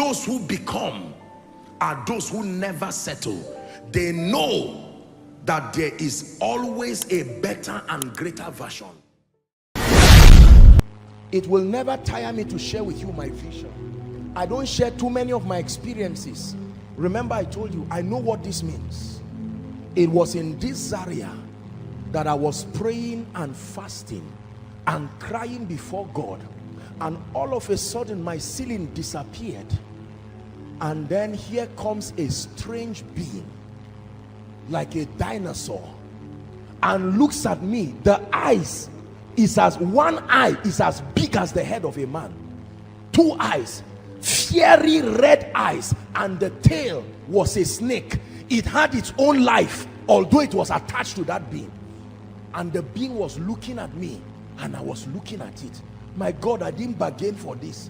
those who become are those who never settle. They know that there is always a better and greater version. It will never tire me to share with you my vision. I don't share too many of my experiences. Remember, I told you, I know what this means. It was in this area that I was praying and fasting and crying before God, and all of a sudden my ceiling disappeared, and then here comes a strange being like a dinosaur and looks at me. The eyes is as one eye is as big as the head of a man, two eyes, fiery red eyes, and the tail was a snake. It had its own life, although it was attached to that being. And the being was looking at me, and I was looking at it. My God, I didn't bargain for this.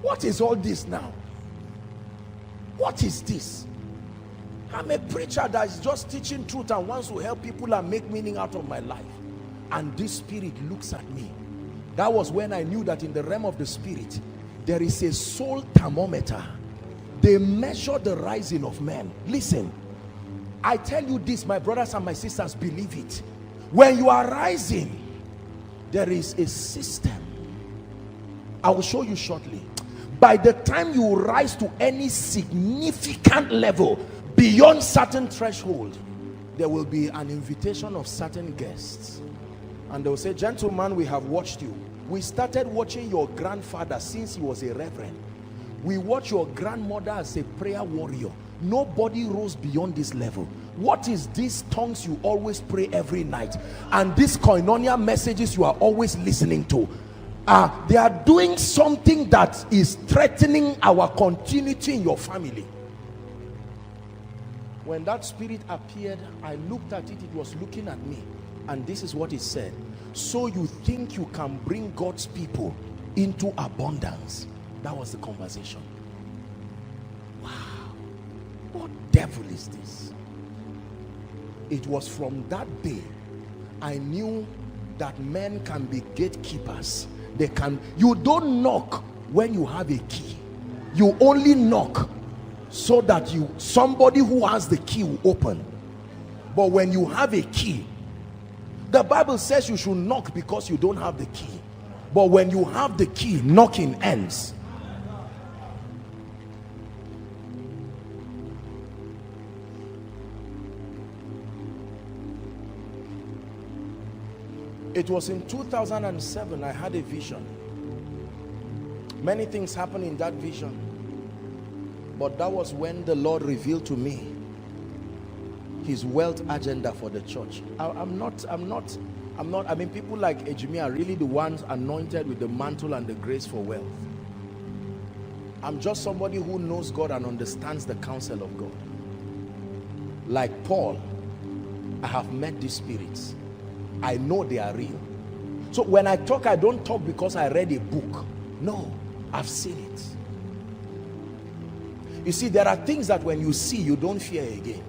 What is all this now? What is this? I'm a preacher that is just teaching truth and wants to help people and make meaning out of my life. And this spirit looks at me. That was when I knew that in the realm of the spirit, there is a soul thermometer. They measure the rising of men. Listen, I tell you this, my brothers and my sisters, believe it. When you are rising, there is a system. I will show you shortly. By the time you rise to any significant level beyond certain threshold, there will be an invitation of certain guests, and they will say, gentlemen, we have watched you. We started watching your grandfather since he was a reverend. We watched your grandmother as a prayer warrior. Nobody rose beyond this level. What is these tongues you always pray every night, and these koinonia messages you are always listening to? They are doing something that is threatening our continuity in your family. When that spirit appeared, I looked at it, it was looking at me, and this is what it said: so you think you can bring God's people into abundance? That was the conversation. Wow, what devil is this? It was from that day I knew that men can be gatekeepers. They can. You don't knock when you have a key. You only knock so that somebody who has the key will open. But when you have a key, the Bible says you should knock because you don't have the key. But when you have the key, knocking ends. It was in 2007 I had a vision. Many things happened in that vision, but that was when the Lord revealed to me his wealth agenda for the church. I mean, people like Ejimi are really the ones anointed with the mantle and the grace for wealth. I'm just somebody who knows God and understands the counsel of God. Like Paul, I have met these spirits. I know they are real. So when I talk, I don't talk because I read a book. No, I've seen it. You see, there are things that when you see, you don't fear again.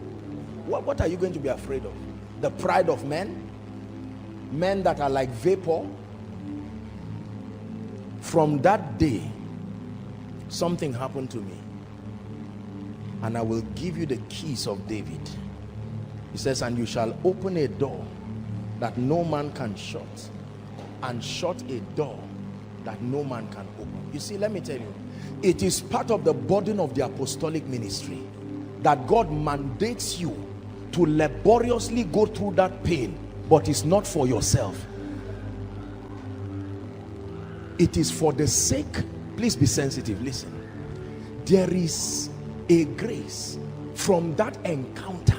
What are you going to be afraid of? The pride of men? Men that are like vapor? From that day, something happened to me. And I will give you the keys of David. He says, and you shall open a door that no man can shut, and shut a door that no man can open. You see, let me tell you, it is part of the burden of the apostolic ministry that God mandates you to laboriously go through that pain, but it's not for yourself. It is for the sake, please be sensitive, listen. There is a grace from that encounter.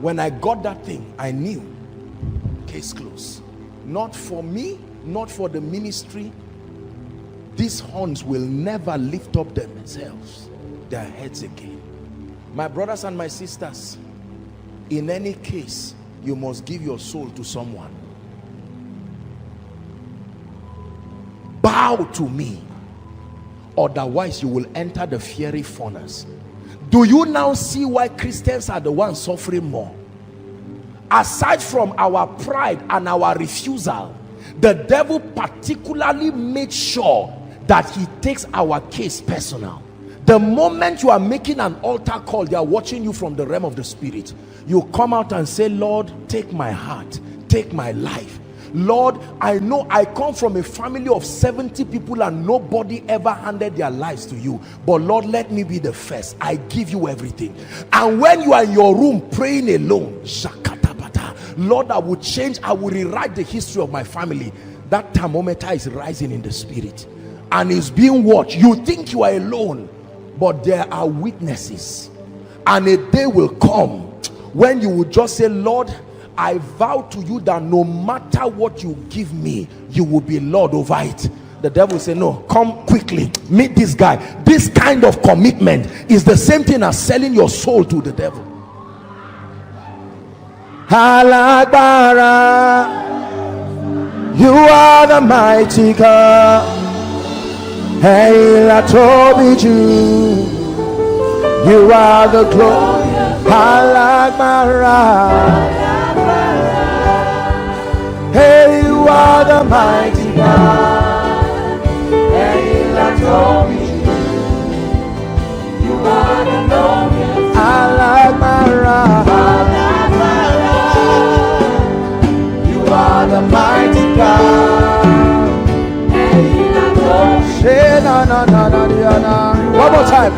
When I got that thing, I knew, case closed. Not for me, not for the ministry. These horns will never lift up themselves, their heads again. My brothers and my sisters, in any case, you must give your soul to someone. Bow to me, otherwise you will enter the fiery furnace. Do you now see why Christians are the ones suffering more? Aside from our pride and our refusal, the devil particularly made sure that he takes our case personal. The moment you are making an altar call, they are watching you from the realm of the spirit. You come out and say, Lord, take my heart, take my life. Lord, I know I come from a family of 70 people and nobody ever handed their lives to you, but Lord, let me be the first. I give you everything. And when you are in your room praying alone, Lord, I will change, I will rewrite the history of my family. That thermometer is rising in the spirit and is being watched. You think you are alone, but there are witnesses. And a day will come when you will just say, Lord, I vow to you that no matter what you give me, you will be Lord over it. The devil will say, no, come quickly, meet this guy. This kind of commitment is the same thing as selling your soul to the devil. Halagbara, you are the mighty God. Hey, la Tobiju, you are the glory. Halagbara, hey, you are the mighty God. Hey, la Tobiju, you are the glorious. Halagbara, you are the mighty God. Hey, la Tobiju. One more time.